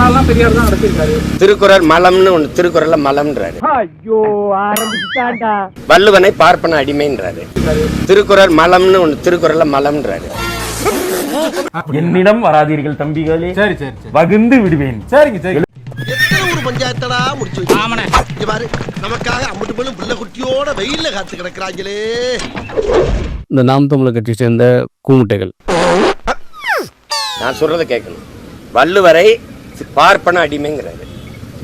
மாநாடுலாம் பெரியார் தான் நடத்திருக்காரு. திருக்குறள் மலம்னு ஒண்ணு, திருக்குறள்ல மலம்ன்றாரு. ஐயோ ஆரம்பிச்சுட்டான்டா. வள்ளுவனை பார்ப்பன அடிமைன்றாரு. திருக்குறள் மலம்னு ஒண்ணு, திருக்குறள்ல மலம்ன்றாரு. என்னிடம் வராதீர்கள் தம்பிகளே, சரி சரி சரி, வகுந்து விடுவேன். சரிங்க சரி. எத்தனை ஒரு பஞ்சாயத்தடா முடிச்சு வச்சு பாரு, நமக்காக அம்பட்டு போலும் பிள்ளை குட்டியோட வெயில்ல காத்து கிடக்குறாங்களே. இந்த நாம் தமிழர் கட்சி சேர்ந்த கூமுட்டைகள் நான் சொல்றதை கேட்கணும். வள்ளுவரை பார்ப்பன அடிமைங்கிறாரு,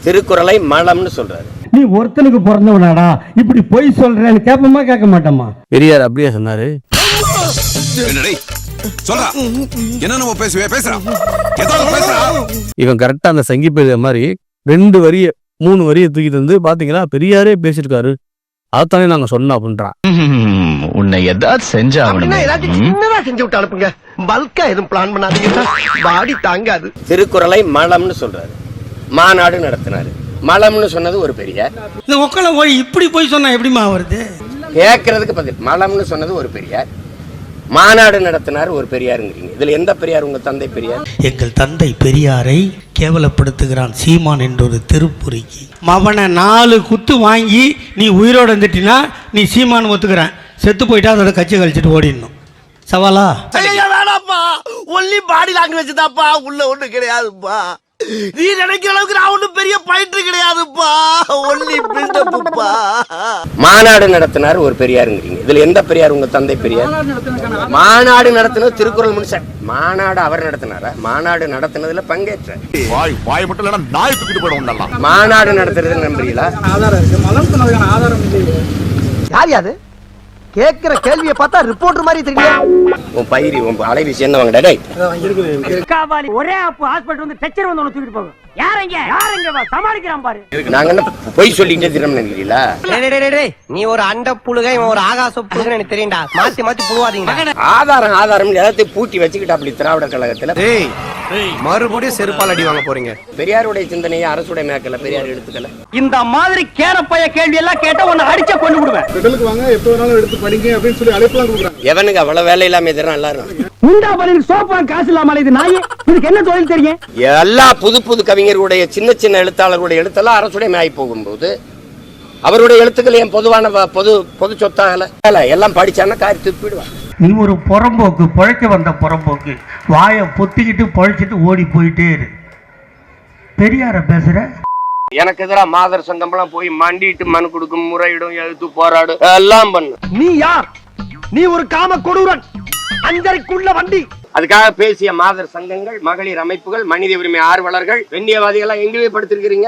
திருக்குறளை மலம்னு சொல்றாரு. நீ ஒருத்தனுக்கு பிறந்தவனாடா இப்படி பொய் சொல்றேன்னு கேட்போமா கேட்க மாட்டோமா? பெரியார் அப்படியே சொன்னாரு. இவன் கரெக்டா அந்த சங்கி பேர் மாதிரி 2 வரிய 3 வரிய தூக்கி தந்து பாத்தீங்களா பெரியாரே பேசிருக்காரு, அதானே நாங்க சொன்னோம் அப்படின்றான். உன்னை ஏதாவது செஞ்சா சின்னதா செஞ்சு விட்டு அனுப்புங்க, பல்கா எதுவும் பிளான் பண்ணாதீங்க, பாடி தாங்காது. திருக்குறளை மலம்னு சொல்றாரு. மாநாடு நடத்தினாரு. மலம்னு சொன்னது ஒரு பெரியார். இந்த ஒக்கல போய் இப்படி போய் சொன்னா எப்படிமா வருது? கேட்கறதுக்கு பதில். மலம்னு சொன்னது ஒரு பெரியார், மாநாடு நடத்தினார் ஒரு பெரியாருங்கிறீங்க. இதுல எந்த பெரியார்? உங்க தந்தை பெரியார். எங்கள் தந்தை பெரியாரை கேவலப்படுத்துகிறான் சீமான் என்ற ஒரு திருப்புரிக்கு. மவனை 4 குத்து வாங்கி நீ உயிரோடு வந்துட்டினா நீ சீமான் ஒத்துக்கிறேன், செத்து போயிட்டா அதோட கட்சி கழிச்சிட்டு ஓடிடணும். சவாலா? வேணாப்பா, ஒன்லி பாடி லாங்குவேஜ் தான்ப்பா, உள்ள ஒண்ணு கிடையாதுப்பா. நீ நினைக்கிற அளவுக்கு நான் ஒண்ணும் பெரிய பயிற்று கிடையாதுப்பா, ஒன்லி பில்டப்ப்பா. மாநாடு நடத்தினார் ஒரு பெரியாருங்கிறீங்க. இதுல எந்த பெரியார்? உங்க தந்தை பெரியார். மாநாடு நடத்தினது திருக்குறள் மனுஷன். மாநாடு அவர் நடத்தினாரா? மாநாடு நடத்தினதுல பங்கேற்ற மாநாடு நடத்துறது நம்புறீங்களா? ஆதாரம் இருக்கு. மலம் சொன்னதுக்கான ஆதாரம் இல்லை. யார் யாது கேக்குற கேள்வியை பார்த்தா ரிப்போர்ட்டர் மாதிரி தெரியல. உன் பயிரி உன் அலைவீசி என்ன வாங்கடா? ஒரே அப்ப ஹாஸ்பிடல் வந்து டச்சர் வந்து தூக்கிட்டு போகும். யாரங்க சமாளிக்கிறான் பாரு. நாங்க என்ன பொய் சொல்லிட்டே தினம் நினைக்கிறீங்களா? நீ ஒரு அண்ட புழுகை, ஒரு ஆகாச புழுகை எனக்கு தெரியும்டா. மாத்தி மாத்தி புழுவாதீங்க. ஆதாரம் ஆதாரம் எல்லாத்தையும் பூட்டி வச்சுக்கிட்டு அப்படி திராவிட கழகத்துல மறுபடியும் செருப்பால் அடி வாங்க போறீங்க. பெரியாருடைய சிந்தனையை அரசுடைய மேக்கல, பெரியார் எடுத்துக்கல. இந்த மாதிரி கேரப்பைய கேள்வி எல்லாம் கேட்டா உன்னை அடிச்ச கொண்டு விடுவேன். பெடலுக்கு வாங்க, எப்ப வேணாலும் எடுத்து படிங்க அப்படின்னு சொல்லி அழைப்பெல்லாம் கொடுக்குறாங்க. எவனுக்கு அவ்வளவு வேலை இல்லாம எதிரான் எல்லாரும் உண்டா பலில் சோப்பா காசு இல்லாம இது நாய். இதுக்கு என்ன தொழில் தெரியும்? எல்லா புது புது கவிஞர்களுடைய சின்ன சின்ன எழுத்தாளர்களுடைய எழுத்தெல்லாம் அரசுடைய மேய் போகும்போது அவருடைய எழுத்துக்கள் என் பொதுவான பொது சொத்தாகல. எல்லாம் படிச்சான்னா காரி தூக்கிடுவான். நீ ஒரு புறம்போக்கு, பழைக்க வந்த புறம்போக்கு, வாயை பொத்திக்கிட்டு பழைச்சிட்டு ஓடி போயிட்டே இரு. பெரியார பேசுற எனக்கு எதிராக மாதர் சங்கம்லாம் போய் மண்டிட்டு மனு கொடுக்கும், முறையிடும், எழுத்து போராடும் எல்லாம் பண்ணு. நீ யார்? நீ ஒரு காம கொடூரன், அஞ்சரைக்குள்ள வண்டி. அதுக்காக பேசிய மாதர் சங்கங்கள், மகளிர் அமைப்புகள், மனித உரிமை ஆர்வலர்கள், வெண்ணியவாதிகள் எங்கேயே படுத்திருக்கிறீங்க?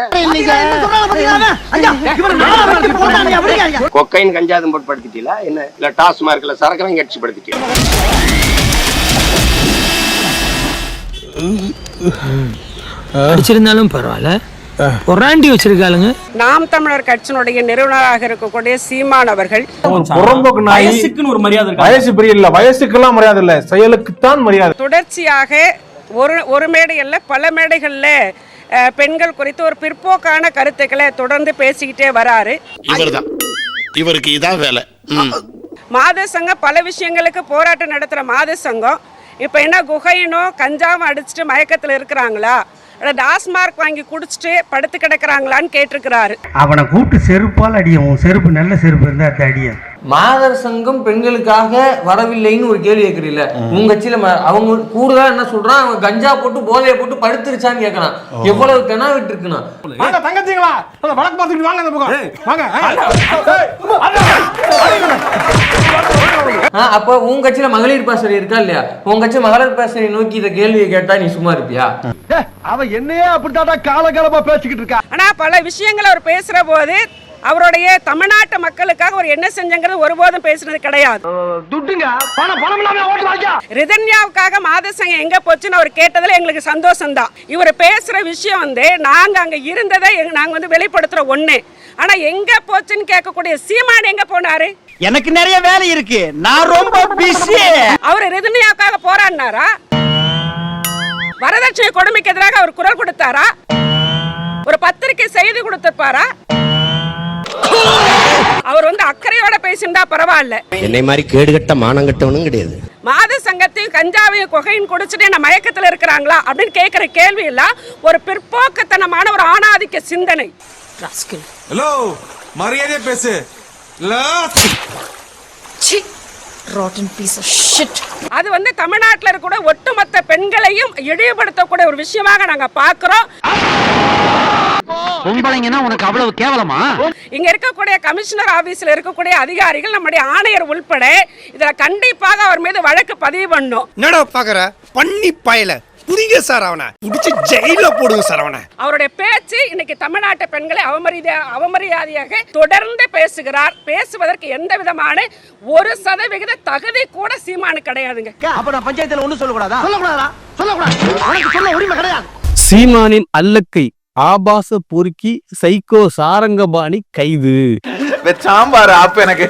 கொக்கைன் கஞ்சாதும் போட்டு படுத்திட்டீங்களா என்ன? இல்ல டாஸ்மார்க்ல சரக்கு வாங்கி அடிச்சு படுத்திட்டீங்களா? அடிச்சிருந்தாலும் பரவாயில்ல, பொறாண்டி வச்சிருக்காளுங்க. நாம் தமிழர் கட்சியினுடைய நிறுவனராக இருக்கக்கூடிய சீமான் அவர்கள் வயசுக்குன்னு ஒரு மரியாதை இருக்கு. வயசு பெரிய இல்ல, வயசுக்கெல்லாம் மரியாதை இல்ல, செயலுக்குத்தான் மரியாதை. தொடர்ச்சியாக ஒரு மேடை அல்ல பல மேடைகள்ல பெண்கள் குறித்து ஒரு பிற்போக்கான கருத்துக்களை தொடர்ந்து பேசிக்கிட்டே வராரு. இவருக்கு இதான் வேலை. மாதர் சங்கம் பல விஷயங்களுக்கு போராட்டம் நடத்துற மாதர் சங்கம் இப்ப என்ன குகையினும் கஞ்சாவும் அடிச்சுட்டு மயக்கத்துல இருக்கிறாங்களா, டாஸ்மார்க் வாங்கி குடிச்சிட்டு படுத்து கிடக்குறாங்களான்னு கேட்டிருக்கிறாரு. அவனை கூப்பிட்டு செருப்பால் அடியும். செருப்பு நல்ல செருப்பு இருந்தா அடியும். மாதர் சங்கம் பெண்களுக்காக வரவில்லைன்னு ஒரு கேள்வி கேட்கறீங்களா? உங்க கட்சியில அவங்க கூடுதலா என்ன சொல்றான், அவங்க கஞ்சா போட்டு போதையை போட்டு படுத்துருச்சான்னு கேட்கறான். எவ்வளவு தெனாவிட்டு இருக்குன்னா தங்கச்சிங்களா வழக்கு பார்த்துட்டு வாங்க, அந்த பக்கம் வாங்க. அப்ப உங்க கட்சியில மகளிர் பாசறை இருக்கா இல்லையா? உங்க கட்சி மகளிர் பாசறை நோக்கி இந்த கேள்வியை கேட்டா நீ சும்மா இருப்பியா? அவ என்னையே அப்படித்தான் காலகாலமா பேசிக்கிட்டு இருக்கா. ஆனா பல விஷயங்களை அவர் பேசுற போது அவருடைய தமிழ்நாட்டு மக்களுக்காக ஒரு என்ன செஞ்சங்கிறது ஒருபோதும் பேசுனது கிடையாது. ரிதன்யாவுக்காக மாதர் சங்கம் எங்க போச்சுன்னு அவர் கேட்டதுல எங்களுக்கு சந்தோஷம் தான். இவர் பேசுற விஷயம் நாங்க அங்க இருந்ததை நாங்க வெளிப்படுத்துற ஒண்ணு. ஆனா எங்க போச்சுன்னு கேட்கக்கூடிய சீமான் எங்க போனாரு? எனக்கு நிறைய வேலை இருக்கு, நான் ரொம்ப பிஸி. அவர் ரிதன்யாவுக்காக போராடினாரா? வரதட்சணை கொடுமைக்கு எதிராக அவர் குரல் கொடுத்தாரா? ஒரு பத்திரிகை செய்தி கொடுத்திருப்பாரா? அவர் வந்து அக்கறையோட பேசியிருந்தா பரவாயில்ல. என்னை மாதிரி கேடுகட்ட மானங்கட்டவனும் கிடையாது. மாத சங்கத்தையும் கஞ்சாவையும் கொகையும் குடிச்சிட்டு என்ன மயக்கத்துல இருக்கிறாங்களா அப்படின்னு கேட்கிற கேள்வி இல்ல, ஒரு பிற்போக்குத்தனமான ஒரு ஆணாதிக்க சிந்தனை. ஹலோ, மரியாதை பேசு. அது வந்து தமிழ்நாட்டில் இருக்கிற ஒட்டுமொத்த பெண்களையும் இழிவுபடுத்தக்கூடிய ஒரு விஷயமாக நாங்க பாக்குறோம். உனக்கு அவ்வளவு கேவலமா? இங்க இருக்கக்கூடிய கமிஷனர் ஆபீஸ்ல இருக்கக்கூடிய அதிகாரிகள், நம்முடைய ஆணையர் உள்பட இதுல கண்டிப்பாக அவர் மீது வழக்கு பதிவு பண்ணும். என்னடா பாக்குற பண்ணி பயல புரியுங்க சார், அவனை புடிச்சு ஜெயில போடுங்க சார் அவனை. அவருடைய பேச்சு இன்னைக்கு தமிழ்நாட்டு பெண்களை அவமரியாதையாக தொடர்ந்து பேசுகிறார். பேசுவதற்கு எந்த விதமான 1% தகுதி கூட சீமானு கிடையாதுங்க. அப்ப நான் பஞ்சாயத்துல ஒண்ணு சொல்லக்கூடாதா? உனக்கு சொல்ல உரிமை கிடையாது. சீமானின் அல்லக்கை ஆபாச பொறுக்கி சைக்கோ சாரங்கபாணி கைது. சாம்பார் அப்ப எனக்கு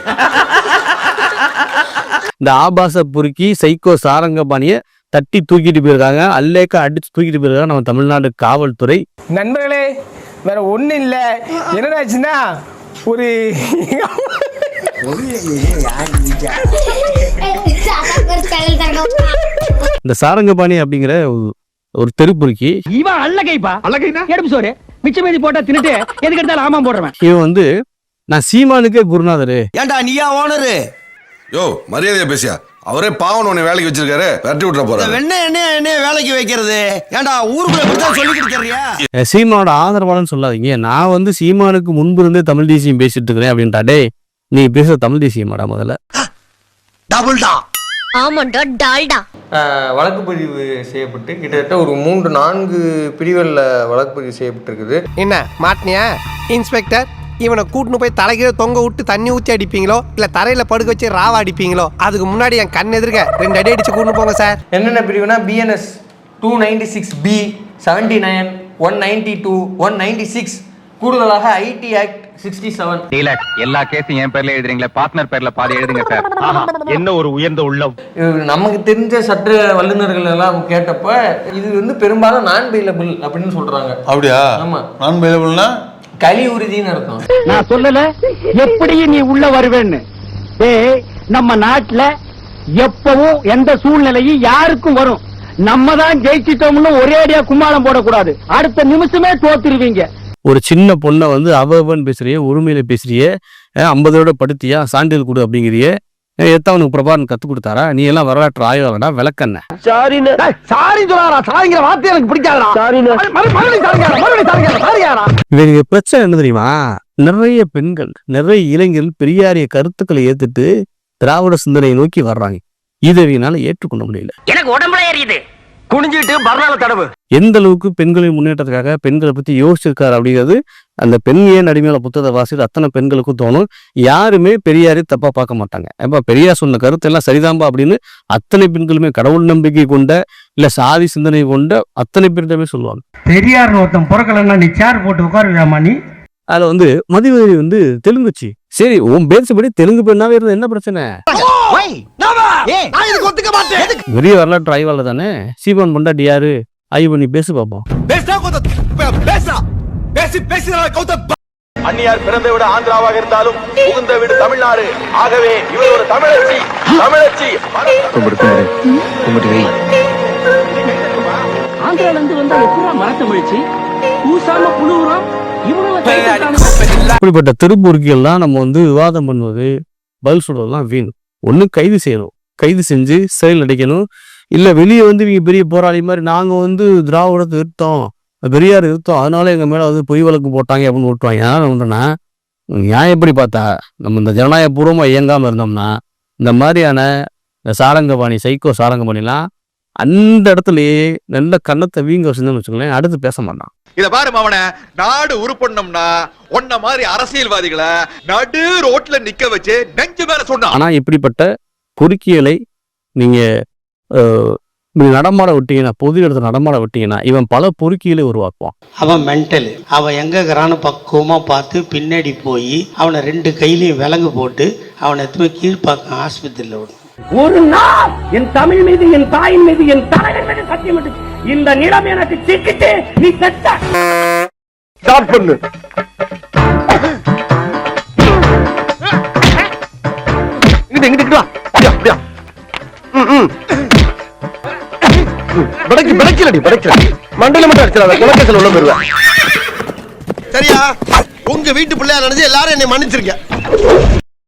இந்த ஆபாச பொறுக்கி சைக்கோ சாரங்கபாணிய தட்டி தூக்கிட்டு போயிருக்காங்க, அல்லேக்க அடிச்சு தூக்கிட்டு போயிருக்காங்க நம்ம தமிழ்நாடு காவல்துறை. நண்பர்களே, வேற ஒண்ணு இல்ல, என்னடாச்சுன்னா ஒரு இந்த சாரங்கபாணி அப்படிங்கிற ஒரு தெருப்பொறுக்கி, இவன் அல்லகைப்பா. அல்லகைனா எடுப்பு சோறு மிச்சம் மீதி போட்டா தின்னுட்டு எதுக்கு எடுத்தாலும் ஆமாம் போடுறவன். இவன் வந்து நான் சீமானுக்கே குருநாதரு. ஏன்டா நீயா ஓனரு? யோ, மரியாதையா பேசியா. அவரே பாவன் உன்னை வேலைக்கு வச்சிருக்காரு, விரட்டி விட்டுற போறாரு. என்ன வேலைக்கு வைக்கிறது? ஏன்டா ஊருக்குள்ள இப்படிதான் சொல்லிக்கிட்டு இருக்கியா? சீமானோட ஆதரவாளன்னு சொல்லாதீங்க. நான் வந்து சீமானுக்கு முன்பு இருந்தே தமிழ் தேசியம் பேசிட்டு இருக்கிறேன் அப்படின்ட்டா. டே, நீ பேச தமிழ் தேசியமாடா முதல்ல. டபுள்டா. ஆமாண்டா, டால்டா. வழக்கு பதிவு செய்யப்பட்டு கிட்டத்தட்ட ஒரு 3-4 பிரிவுகளில் வழக்கு பதிவு செய்யப்பட்டிருக்குது. என்ன மாட்டினியா இன்ஸ்பெக்டர்? இவனை கூட்டின்னு போய் தலைகீழ தொங்க விட்டு தண்ணி ஊற்றி அடிப்பீங்களோ இல்லை தரையில் படுக்க வச்சு ராவா அடிப்பீங்களோ? அதுக்கு முன்னாடி என் கண் எதிர்க்க 2 அடி அடிச்சு கூட்டின்னு போங்க சார். என்னென்ன பிரிவுனா BNS 296B 79 192 196, கூடுதலாக IT Act 67. எல்லா கேஸும் என் பேர்ல எழுதுறீங்களே, பார்ட்னர் பேர்ல பாதி எழுதுங்க சார். என்ன ஒரு உயர்ந்த உள்ளம். நமக்கு தெரிஞ்ச சட்ட வல்லுநர்கள் எல்லாம் கேட்டப்ப இது வந்து பெரும்பாலும் நான் பெயிலபிள் அப்படின்னு சொல்றாங்க. அப்படியா? ஆமா, நான் பெயிலபிள்னா கலி உறுதின்னு அர்த்தம். நான் சொல்லல எப்படி நீ உள்ள வருவேன்னு. நம்ம நாட்டுல எப்பவும் எந்த சூழ்நிலையும் யாருக்கும் வரும். நம்ம தான் ஜெயிச்சிட்டோம்னு ஒரே அடியா கும்மாளம் போடக்கூடாது. அடுத்த நிமிஷமே தோத்துருவீங்க. ஒரு சின்ன பொண்ணை வந்து அவன் பேசுறிய, உரிமையில பேசுறிய, 50 படுத்தியா, சான்றிதழ் கொடு அப்படிங்கிறிய. எத்தவனுக்கு பிரபாகரன் கத்து கொடுத்தாரா? நீ எல்லாம் வரலாற்று ஆய்வாளடா, விளக்கண்ண. இவங்க பிரச்சனை என்ன தெரியுமா? நிறைய பெண்கள், நிறைய இளைஞர்கள் பெரியாரிய கருத்துக்களை ஏத்துட்டு திராவிட சிந்தனையை நோக்கி வர்றாங்க. இதை ஏற்றுக்கொள்ள முடியல. எனக்கு உடம்புல ஏறியுது. குனிஞ்சிட்டு பர்னால தடவு. எந்த அளவுக்கு பெண்களின் முன்னேற்றத்துக்காக பெண்களை பத்தி யோசிச்சிருக்காரு அப்படிங்கிறது அந்த பெண் ஏன் அடிமையில புத்தகத்தை வாசிட்டு அத்தனை பெண்களுக்கும் தோணும். யாருமே பெரியாரை தப்பா பார்க்க மாட்டாங்க. ஏப்பா பெரியார் சொன்ன கருத்து எல்லாம் சரிதான்பா அப்படின்னு அத்தனை பெண்களுமே கடவுள் நம்பிக்கை கொண்ட இல்ல சாதி சிந்தனை கொண்ட அத்தனை பேருமே சொல்லுவாங்க. பெரியார் ஒருத்தன் பிறக்கலன்னா நீ சேர் போட்டு உட்காருவியாமா நீ? அதுல வந்து மதிவதனி வந்து தெலுங்குச்சி. சரி, உன் பேசுபடி தெலுங்கு பெண்ணாவே இருந்த என்ன பிரச்சனை? பெரிய வரலாற்று ஆய்வாளர் தானே. சீமான் பொண்டாட்டி யாரு? ஆய்வு பண்ணி பேசு பாப்போம். அந்நியார் பிறந்த விட ஆந்திராவாக இருந்தாலும் புகுந்த வீடு தமிழ்நாடு. ஆகவே இவர் ஒரு தமிழச்சி. ஆந்திரால இருந்து வந்தா எப்படா மரத்தமிழ்ச்சி பூசாம புழுவுறோம். இப்படிப்பட்ட திருப்பூர்கியெல்லாம் நம்ம வந்து விவாதம் பண்ணுவது, பதில் சொல்றதுலாம் வீண். ஒண்ணு கைது செய்யணும், கைது செஞ்சு செயல் அடைக்கணும். இல்ல வெளியே வந்து இவங்க பெரிய போராளி மாதிரி நாங்க வந்து திராவிடத்தை இருத்தோம், பெரியார் இருத்தோம், அதனால எங்க மேல வந்து பொய் வழக்கு போட்டாங்க அப்படின்னு விட்டுவாங்க. அதனால நான் எப்படி பார்த்தா நம்ம இந்த ஜனநாயக பூர்வமா இயங்காம இருந்தோம்னா இந்த மாதிரியான இந்த சாரங்கபாணி, சைக்கோ சாரங்கபாணிலாம் அந்த இடத்துலயே நல்ல கண்ணத்தை வீங்க வச்சுன்னு வச்சுக்கோங்களேன், அடுத்து பேச மாட்டான். இத பாரு அவன நாடு உருப்படணும்னா ஒன்ன மாதிரி அரசியல்வாதிகளை நடு ரோட்ல நிக்க வச்சு நெஞ்சு மேல சொன்னா. ஆனா இப்படிப்பட்ட பொறுக்கியலை நீங்க நடமாட விட்டீங்கன்னா, பொது இடத்துல நடமாட விட்டீங்கன்னா இவன் பல பொறுக்கியலை உருவாக்குவான். அவன் மென்டல். அவன் எங்க இருக்கிறான்னு பக்குவமா பார்த்து பின்னாடி போய் அவனை 2 கையிலையும் விலங்கு போட்டு அவனை எடுத்து கீழ்பாக்கம் ஆஸ்பத்திரியில் விடும். ஒரு நாள் என் தமிழ் மீது, என் தாயின் மீது, என் தலைவன் மீது சத்தியம், இந்த நிலம் எனக்கு சிக்கிட்டு நீ செத்த. ஸ்டார்ட் பண்ணு. மண்டல மட்டும் அடிச்சிடாத குலக்கேசல் உள்ள போயிருவேன். சரியா? உங்க வீட்டு பிள்ளையா நினைச்சு எல்லாரும் என்னை மன்னிச்சிருக்க.